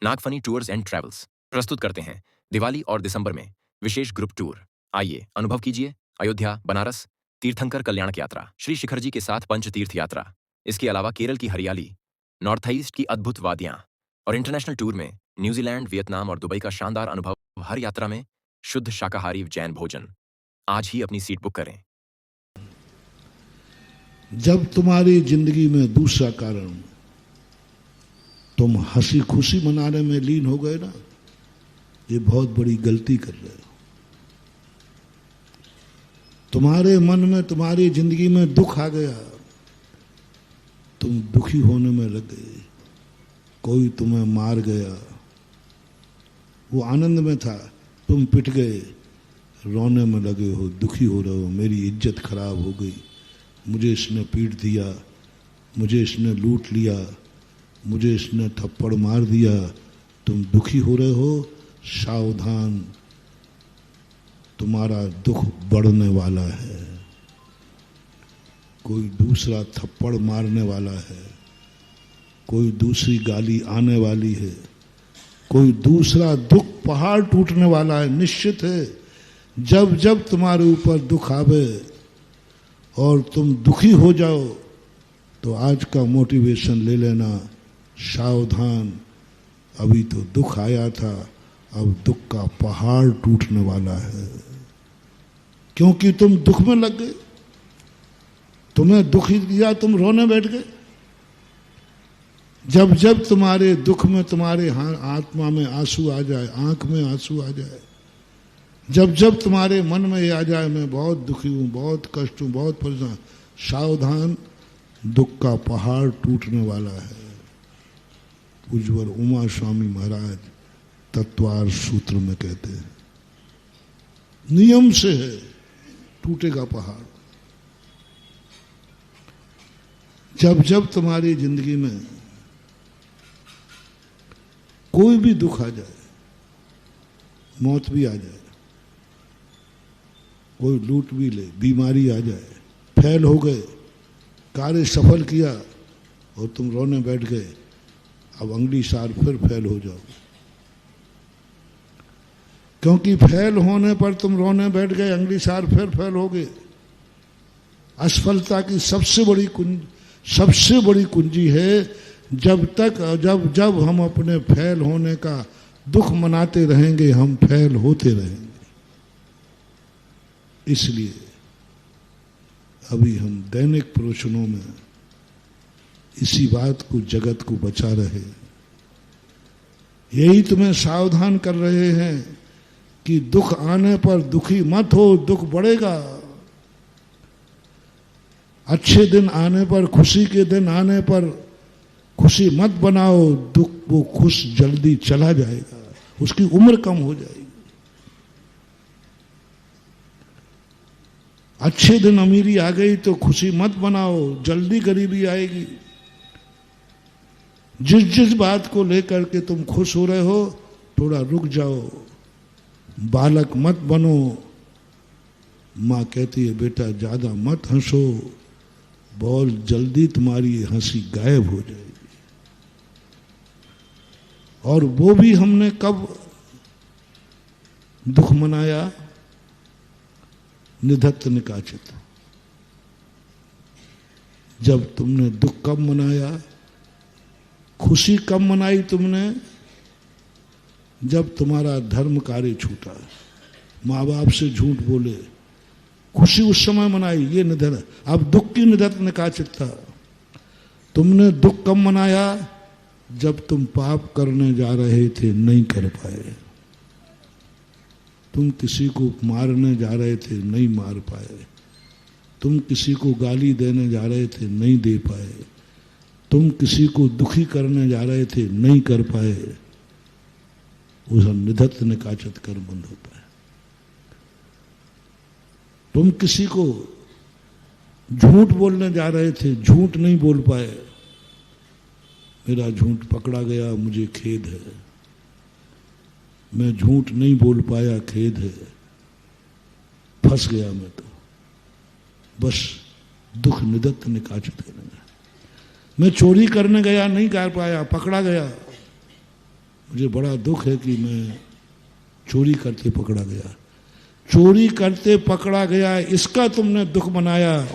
Nagphani tours and travels प्रस्तुत करते हैं दिवाली और दिसंबर में विशेष ग्रुप टूर। आइए अनुभव कीजिए अयोध्या, बनारस, तीर्थंकर कल्याणक यात्रा, श्री शिखर जी के साथ पंच तीर्थ यात्रा। इसके अलावा केरल की हरियाली, नॉर्थ ईस्ट की अद्भुत वादियां और इंटरनेशनल टूर में न्यूजीलैंड, वियतनाम और दुबई का शानदार अनुभव। हर यात्रा में शुद्ध शाकाहारी जैन भोजन। आज ही अपनी सीट बुक करें। जब तुम्हारी जिंदगी में दूसरा कारण तुम हंसी खुशी मनाने में लीन हो गए ना, ये बहुत बड़ी गलती कर रहे हो। तुम्हारे मन में, तुम्हारी जिंदगी में दुख आ गया, तुम दुखी होने में लग गए। कोई तुम्हें मार गया, वो आनंद में था, तुम पिट गए, रोने में लगे हो, दुखी हो रहे हो। मेरी इज्जत खराब हो गई, मुझे इसने पीट दिया, मुझे इसने लूट लिया, मुझे इसने थप्पड़ मार दिया। तुम दुखी हो रहे हो, सावधान, तुम्हारा दुख बढ़ने वाला है। कोई दूसरा थप्पड़ मारने वाला है, कोई दूसरी गाली आने वाली है, कोई दूसरा दुख पहाड़ टूटने वाला है। निश्चित है, जब जब तुम्हारे ऊपर दुख आवे और तुम दुखी हो जाओ तो आज का मोटिवेशन ले लेना, सावधान, अभी तो दुख आया था, अब दुख का पहाड़ टूटने वाला है। क्योंकि तुम दुख में लग गए, तुम्हें दुखी दिया, तुम रोने बैठ गए। जब जब तुम्हारे दुख में, तुम्हारे आत्मा में आंसू आ जाए, आंख में आंसू आ जाए, जब जब तुम्हारे मन में ये आ जाए मैं बहुत दुखी हूं, बहुत कष्ट हूं, बहुत परेशान, सावधान, दुख का पहाड़ टूटने वाला है। पूज्यवर उमा स्वामी महाराज तत्वार सूत्र में कहते हैं, नियम से है, टूटेगा पहाड़। जब जब तुम्हारी जिंदगी में कोई भी दुख आ जाए, मौत भी आ जाए, कोई लूट भी ले, बीमारी आ जाए, फेल हो गए, कार्य सफल किया और तुम रोने बैठ गए, अब अगली साल फिर फेल हो जाओगे। क्योंकि फेल होने पर तुम रोने बैठ गए, अगली साल फिर फेल हो गए। असफलता की सबसे बड़ी कुंजी है, जब हम अपने फेल होने का दुख मनाते रहेंगे, हम फेल होते रहेंगे। इसलिए अभी हम दैनिक प्रवचनों में इसी बात को, जगत को बचा रहे, यही तुम्हें सावधान कर रहे हैं कि दुख आने पर दुखी मत हो, दुख बढ़ेगा। अच्छे दिन आने पर, खुशी के दिन आने पर खुशी मत बनाओ, दुख वो खुश जल्दी चला जाएगा, उसकी उम्र कम हो जाएगी। अच्छे दिन अमीरी आ गई तो खुशी मत बनाओ, जल्दी गरीबी आएगी। जिस बात को लेकर के तुम खुश हो रहे हो, थोड़ा रुक जाओ, बालक मत बनो। माँ कहती है बेटा ज्यादा मत हंसो, बहुत जल्दी तुम्हारी हंसी गायब हो जाएगी। और वो भी हमने कब दुख मनाया? निधत्त निकाचित। जब तुमने दुख कब मनाया? खुशी कब मनाई तुमने? जब तुम्हारा धर्म कार्य छूटा, माँ बाप से झूठ बोले, खुशी उस समय मनाई, ये निधन। अब दुख की निधत्त निकाचित था। तुमने दुख कब मनाया? जब तुम पाप करने जा रहे थे, नहीं कर पाए। तुम किसी को मारने जा रहे थे, नहीं मार पाए। तुम किसी को गाली देने जा रहे थे, नहीं दे पाए। तुम किसी को दुखी करने जा रहे थे, नहीं कर पाए। उस निधत्त निकाचित कर बंद होता है। तुम किसी को झूठ बोलने जा रहे थे, झूठ नहीं बोल पाए। मेरा झूठ पकड़ा गया, मुझे खेद है। मैं झूठ नहीं बोल पाया, खेद है, फंस गया मैं तो। बस दुख निधत्त निकाचित करना। मैं चोरी करने गया, नहीं कर पाया, पकड़ा गया, मुझे बड़ा दुख है कि मैं चोरी करते पकड़ा गया। चोरी करते पकड़ा गया, इसका तुमने दुख मनाया।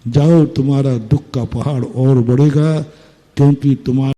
जाओ, तुम्हारा दुख का पहाड़ और बढ़ेगा, क्योंकि तुम्हारा